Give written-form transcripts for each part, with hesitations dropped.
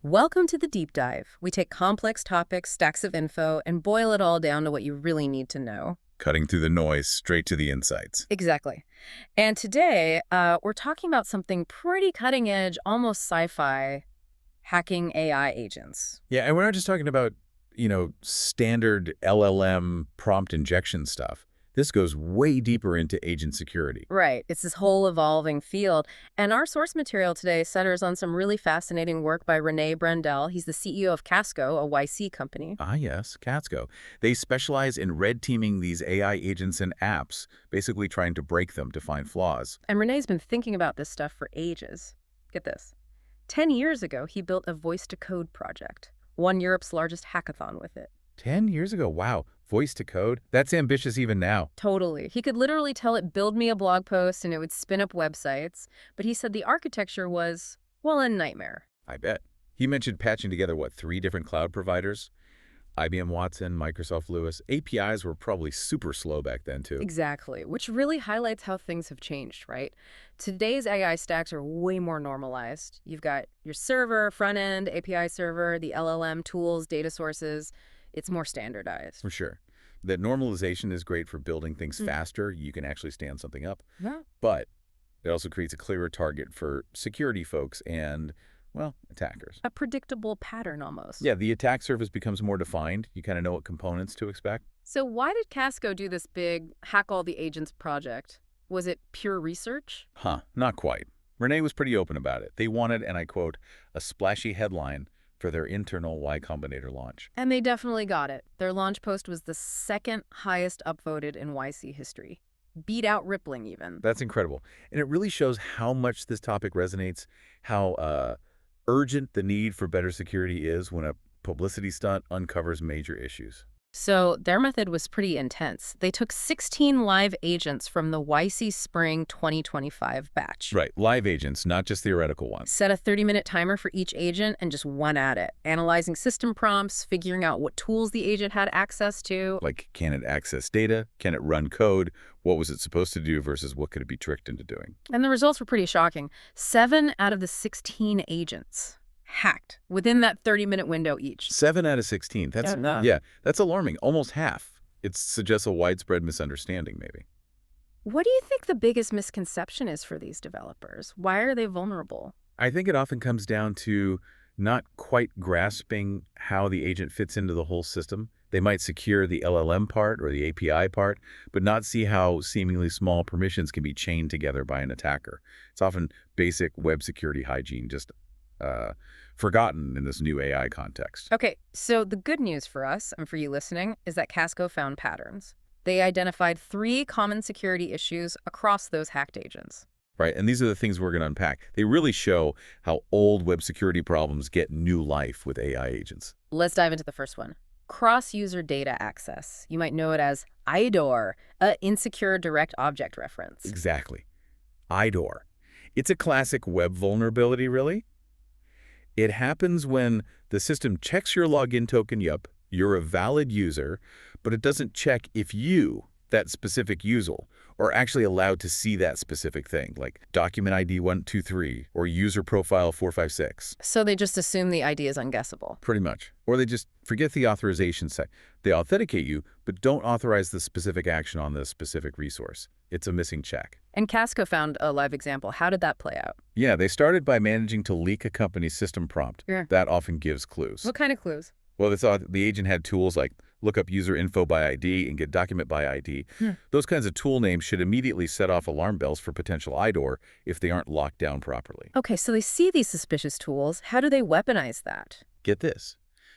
Welcome to the deep dive. We take complex topics, stacks of info, and boil it all down to what you really need to know. Cutting through the noise straight to the insights. Exactly. And today, we're talking about something pretty cutting edge, almost sci-fi, hacking AI agents. Yeah, and we're not just talking about, standard LLM prompt injection stuff. This goes way deeper into agent security. Right. It's this whole evolving field. And our source material today centers on some really fascinating work by Rene Brendel. He's the CEO of Casco, a YC company. Ah, yes, Catsko. They specialize in red teaming these AI agents and apps, basically trying to break them to find flaws. And Rene's been thinking about this stuff for ages. Get this. 10 years ago, he built a voice-to-code project, won Europe's largest hackathon with it. 10 years ago, wow, voice to code? That's ambitious even now. Totally. He could literally tell it, build me a blog post, and it would spin up websites. But he said the architecture was, well, a nightmare. I bet. He mentioned patching together, what, 3 different cloud providers? IBM Watson, Microsoft Lewis. APIs were probably super slow back then, too. Exactly, which really highlights how things have changed, right? Today's AI stacks are way more normalized. You've got your server, front end, API server, the LLM tools, data sources. It's more standardized. For sure. That normalization is great for building things faster. You can actually stand something up. Yeah. But it also creates a clearer target for security folks and, well, attackers. A predictable pattern almost. Yeah, the attack surface becomes more defined. You kind of know what components to expect. So why did Casco do this big hack all the agents project? Was it pure research? Not quite. Renee was pretty open about it. They wanted, and I quote, a splashy headline for their internal Y Combinator launch. And they definitely got it. Their launch post was the second highest upvoted in YC history. Beat out Rippling even. That's incredible. And it really shows how much this topic resonates, how urgent the need for better security is when a publicity stunt uncovers major issues. So their method was pretty intense. They took 16 live agents from the YC Spring 2025 batch. Right, live agents, not just theoretical ones. Set a 30-minute timer for each agent and just went at it, analyzing system prompts, figuring out what tools the agent had access to. Like, can it access data? Can it run code? What was it supposed to do versus what could it be tricked into doing? And the results were pretty shocking. 7 out of the 16 agents hacked within that 30-minute window each. 7 out of 16. That's alarming. Almost half. It suggests a widespread misunderstanding, maybe. What do you think the biggest misconception is for these developers? Why are they vulnerable? I think it often comes down to not quite grasping how the agent fits into the whole system. They might secure the LLM part or the API part, but not see how seemingly small permissions can be chained together by an attacker. It's often basic web security hygiene, just forgotten in this new AI context. Okay, so the good news for us, and for you listening, is that Casco found patterns. They identified 3 common security issues across those hacked agents. Right, and these are the things we're going to unpack. They really show how old web security problems get new life with AI agents. Let's dive into the first one. Cross-user data access. You might know it as IDOR, a insecure direct object reference. Exactly. IDOR. It's a classic web vulnerability, really. It happens when the system checks your login token, yup, you're a valid user, but it doesn't check if you, that specific user, are actually allowed to see that specific thing, like document ID 123 or user profile 456. So they just assume the ID is unguessable. Pretty much. Or they just forget the authorization set. They authenticate you, but don't authorize the specific action on the specific resource. It's a missing check. And Casco found a live example. How did that play out? Yeah, they started by managing to leak a company's system prompt. Yeah. That often gives clues. What kind of clues? Well, they thought the agent had tools like look up user info by ID and get document by ID. Those kinds of tool names should immediately set off alarm bells for potential IDOR if they aren't locked down properly. Okay, so they see these suspicious tools. How do they weaponize that? Get this.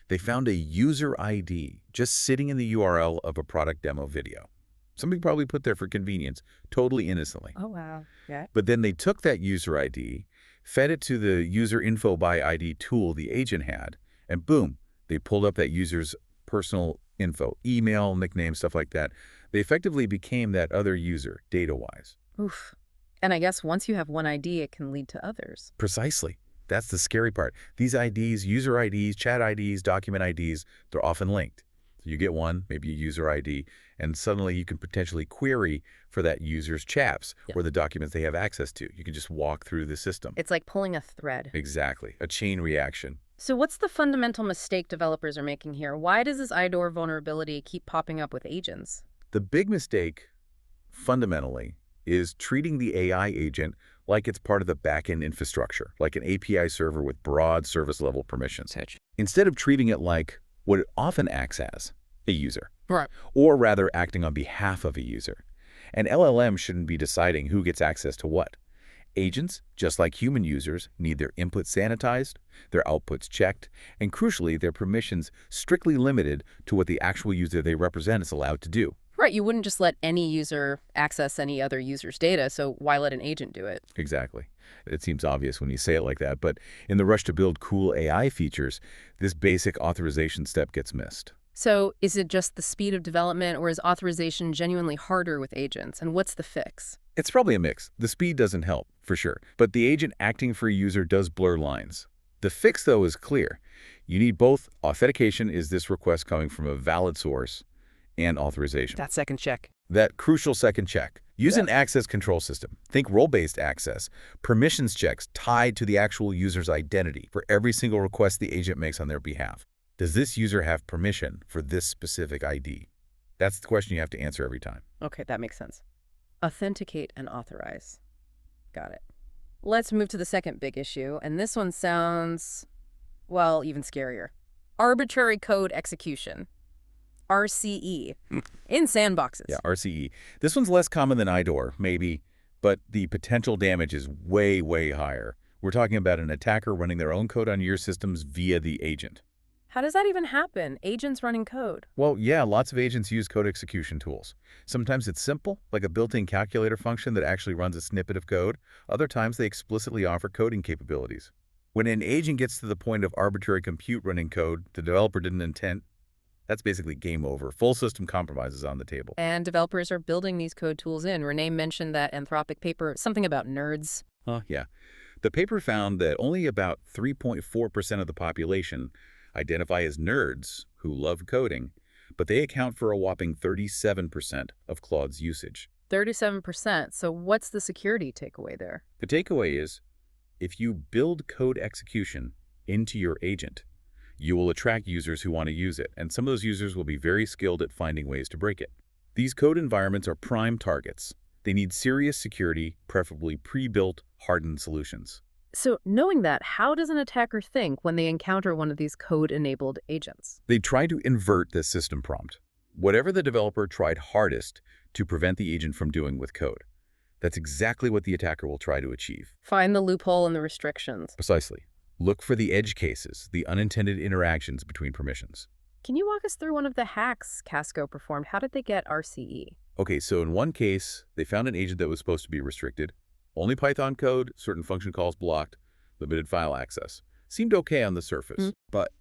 They found a user ID just sitting in the URL of a product demo video. Somebody probably put there for convenience, totally innocently. Oh, wow. Yeah. But then they took that user ID, fed it to the user info by ID tool the agent had, and boom, they pulled up that user's personal info, email, nickname, stuff like that. They effectively became that other user, data-wise. Oof. And I guess once you have one ID, it can lead to others. Precisely. That's the scary part. These IDs, user IDs, chat IDs, document IDs, they're often linked. So you get one, maybe a user ID, and suddenly you can potentially query for that user's chats or the documents they have access to. You can just walk through the system. It's like pulling a thread. Exactly. A chain reaction. So what's the fundamental mistake developers are making here? Why does this IDOR vulnerability keep popping up with agents? The big mistake, fundamentally, is treating the AI agent like it's part of the backend infrastructure, like an API server with broad service-level permissions, Such. instead of treating it like what it often acts as, a user, Right. or rather acting on behalf of a user. An LLM shouldn't be deciding who gets access to what. Agents, just like human users, need their inputs sanitized, their outputs checked, and crucially, their permissions strictly limited to what the actual user they represent is allowed to do. Right, you wouldn't just let any user access any other user's data, so why let an agent do it? Exactly. It seems obvious when you say it like that, but in the rush to build cool AI features, this basic authorization step gets missed. So is it just the speed of development, or is authorization genuinely harder with agents? And what's the fix? It's probably a mix. The speed doesn't help, for sure, but the agent acting for a user does blur lines. The fix, though, is clear. You need both authentication, is this request coming from a valid source, and authorization. That second check. That crucial second check. Use Yeah. an access control system. Think role-based access. Permissions checks tied to the actual user's identity for every single request the agent makes on their behalf. Does this user have permission for this specific ID? That's the question you have to answer every time. Okay, that makes sense. Authenticate and authorize. Got it. Let's move to the second big issue, and this one sounds, well, even scarier. Arbitrary code execution. RCE. In sandboxes. Yeah, RCE. This one's less common than IDOR, maybe, but the potential damage is way, way higher. We're talking about an attacker running their own code on your systems via the agent. How does that even happen? Agents running code. Well, yeah, lots of agents use code execution tools. Sometimes it's simple, like a built-in calculator function that actually runs a snippet of code. Other times they explicitly offer coding capabilities. When an agent gets to the point of arbitrary compute running code the developer didn't intend, that's basically game over. Full system compromise is on the table. And developers are building these code tools in. Renee mentioned that Anthropic paper, something about nerds. Yeah. The paper found that only about 3.4% of the population identify as nerds who love coding, but they account for a whopping 37% of Claude's usage. 37%. So what's the security takeaway there? The takeaway is, if you build code execution into your agent, you will attract users who want to use it, and some of those users will be very skilled at finding ways to break it. These code environments are prime targets. They need serious security, preferably pre-built, hardened solutions. So knowing that, how does an attacker think when they encounter one of these code-enabled agents? They try to invert the system prompt. Whatever the developer tried hardest to prevent the agent from doing with code. That's exactly what the attacker will try to achieve. Find the loophole in the restrictions. Precisely. Look for the edge cases, the unintended interactions between permissions. Can you walk us through one of the hacks Casco performed? How did they get RCE? Okay, so in one case, they found an agent that was supposed to be restricted. Only Python code, certain function calls blocked, limited file access. Seemed okay on the surface, but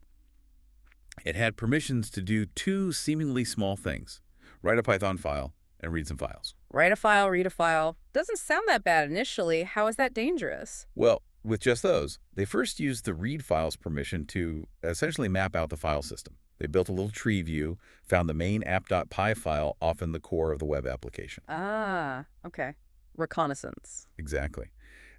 it had permissions to do two seemingly small things. Write a Python file and read some files. Write a file, read a file. Doesn't sound that bad initially. How is that dangerous? Well, with just those, they first used the read files permission to essentially map out the file system. They built a little tree view, found the main app.py file often the core of the web application. Ah, okay. Reconnaissance. Exactly.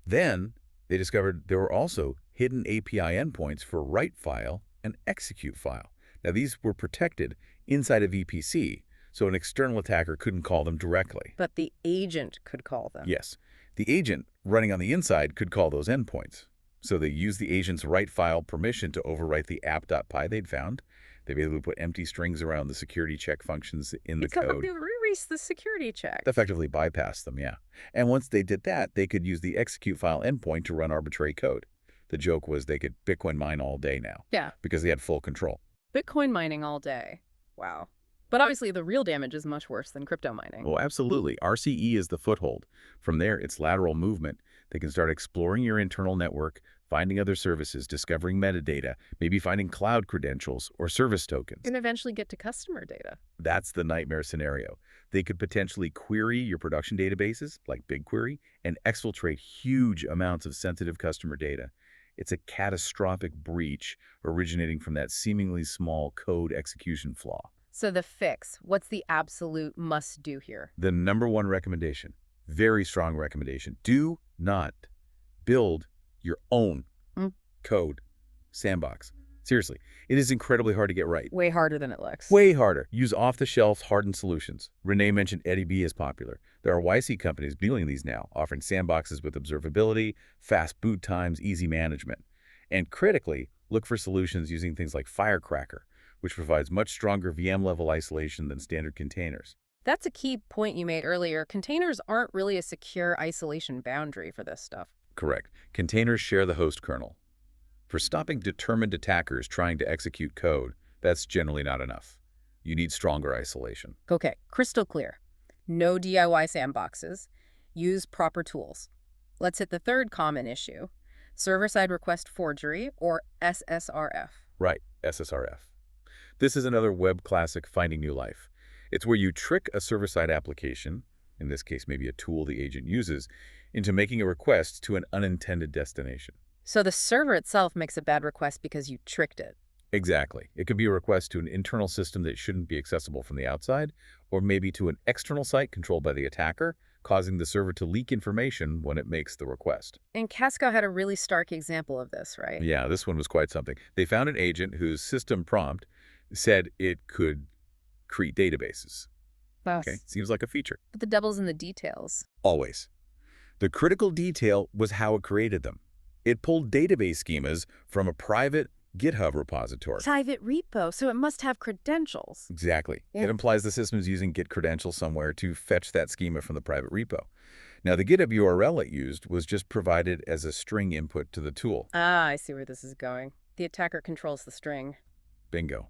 Then they discovered there were also hidden API endpoints for write file and execute file. Now, these were protected inside of VPC, so an external attacker couldn't call them directly. But the agent could call them. Yes. The agent running on the inside could call those endpoints. So they used the agent's write file permission to overwrite the app.py they'd found. They basically put empty strings around the security check functions in the code. They erased the security check. Effectively bypassed them, yeah. And once they did that, they could use the execute file endpoint to run arbitrary code. The joke was they could Bitcoin mine all day now. Yeah. Because they had full control. Bitcoin mining all day. Wow. But obviously the real damage is much worse than crypto mining. Oh, absolutely. RCE is the foothold. From there, it's lateral movement. They can start exploring your internal network, finding other services, discovering metadata, maybe finding cloud credentials or service tokens. And eventually get to customer data. That's the nightmare scenario. They could potentially query your production databases, like BigQuery, and exfiltrate huge amounts of sensitive customer data. It's a catastrophic breach originating from that seemingly small code execution flaw. So the fix, what's the absolute must-do here? The number one recommendation, very strong recommendation, do not build your own code sandbox. Seriously, it is incredibly hard to get right. Way harder than it looks. Way harder. Use off-the-shelf hardened solutions. Renee mentioned Eddie B is popular. There are YC companies building these now, offering sandboxes with observability, fast boot times, easy management. And critically, look for solutions using things like Firecracker, which provides much stronger VM-level isolation than standard containers. That's a key point you made earlier. Containers aren't really a secure isolation boundary for this stuff. Correct. Containers share the host kernel. For stopping determined attackers trying to execute code, that's generally not enough. You need stronger isolation. Okay, crystal clear. No DIY sandboxes. Use proper tools. Let's hit the third common issue. Server-side request forgery, or SSRF. Right, SSRF. This is another web classic finding new life. It's where you trick a server-side application, in this case maybe a tool the agent uses, into making a request to an unintended destination. So the server itself makes a bad request because you tricked it. Exactly. It could be a request to an internal system that shouldn't be accessible from the outside, or maybe to an external site controlled by the attacker, causing the server to leak information when it makes the request. And Casco had a really stark example of this, right? Yeah, this one was quite something. They found an agent whose system prompt said it could create databases. Yes. Okay, seems like a feature. But the devil's in the details. Always. The critical detail was how it created them. It pulled database schemas from a private GitHub repository. Private repo, so it must have credentials. Exactly. Yeah. It implies the system is using Git credentials somewhere to fetch that schema from the private repo. Now, the GitHub URL it used was just provided as a string input to the tool. Ah, I see where this is going. The attacker controls the string. Bingo.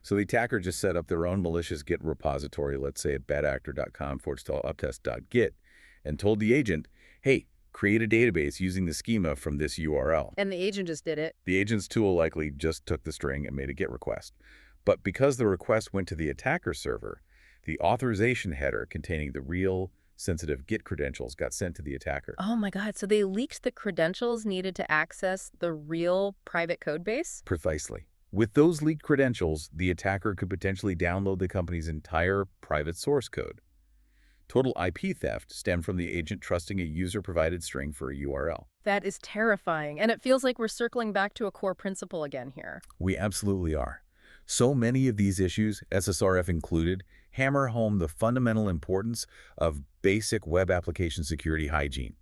So the attacker just set up their own malicious Git repository, let's say at badactor.com/uptest.git, and told the agent, hey, create a database using the schema from this URL. And the agent just did it. The agent's tool likely just took the string and made a GET request. But because the request went to the attacker server, the authorization header containing the real sensitive GET credentials got sent to the attacker. Oh my God, so they leaked the credentials needed to access the real private code base? Precisely. With those leaked credentials, the attacker could potentially download the company's entire private source code. Total IP theft stemmed from the agent trusting a user-provided string for a URL. That is terrifying, and it feels like we're circling back to a core principle again here. We absolutely are. So many of these issues, SSRF included, hammer home the fundamental importance of basic web application security hygiene.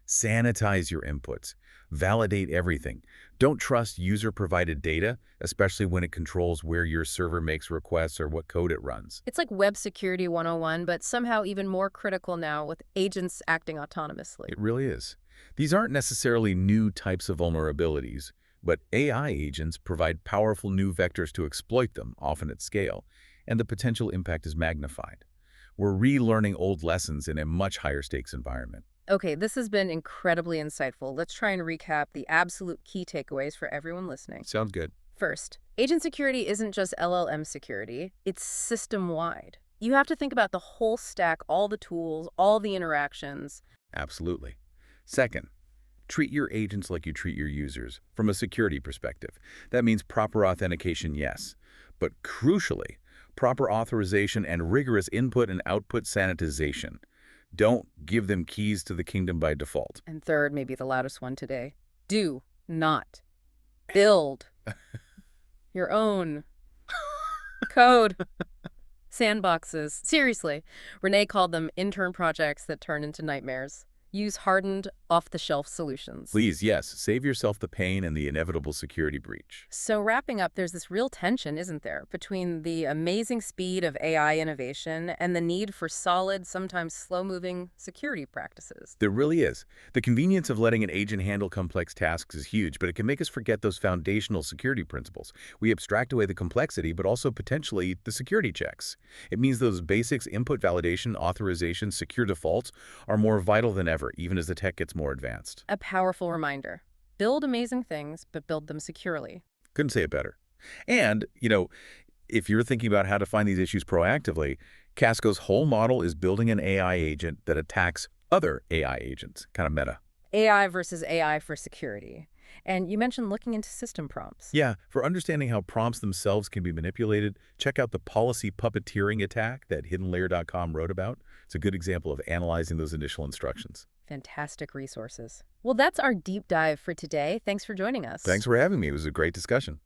Sanitize your inputs. Validate everything. Don't trust user-provided data, especially when it controls where your server makes requests or what code it runs. It's like web security 101, but somehow even more critical now with agents acting autonomously. It really is. These aren't necessarily new types of vulnerabilities, but AI agents provide powerful new vectors to exploit them, often at scale, and the potential impact is magnified. We're relearning old lessons in a much higher stakes environment. Okay, this has been incredibly insightful. Let's try and recap the absolute key takeaways for everyone listening. Sounds good. First, agent security isn't just LLM security, it's system-wide. You have to think about the whole stack, all the tools, all the interactions. Absolutely. Second, treat your agents like you treat your users from a security perspective. That means proper authentication, yes, but crucially, proper authorization and rigorous input and output sanitization. Don't give them keys to the kingdom by default. And third, maybe the loudest one today, do not build your own code sandboxes. Seriously, Renee called them intern projects that turn into nightmares. Use hardened, off-the-shelf solutions. Please, yes, save yourself the pain and the inevitable security breach. So wrapping up, there's this real tension, isn't there, between the amazing speed of AI innovation and the need for solid, sometimes slow-moving security practices. There really is. The convenience of letting an agent handle complex tasks is huge, but it can make us forget those foundational security principles. We abstract away the complexity, but also potentially the security checks. It means those basics, input validation, authorization, secure defaults, are more vital than ever, even as the tech gets more advanced. A powerful reminder. Build amazing things, but build them securely. Couldn't say it better. And, if you're thinking about how to find these issues proactively, Casco's whole model is building an AI agent that attacks other AI agents, kind of meta. AI versus AI for security. And you mentioned looking into system prompts. Yeah, for understanding how prompts themselves can be manipulated, check out the policy puppeteering attack that hiddenlayer.com wrote about. It's a good example of analyzing those initial instructions. Fantastic resources. Well, that's our deep dive for today. Thanks for joining us. Thanks for having me. It was a great discussion.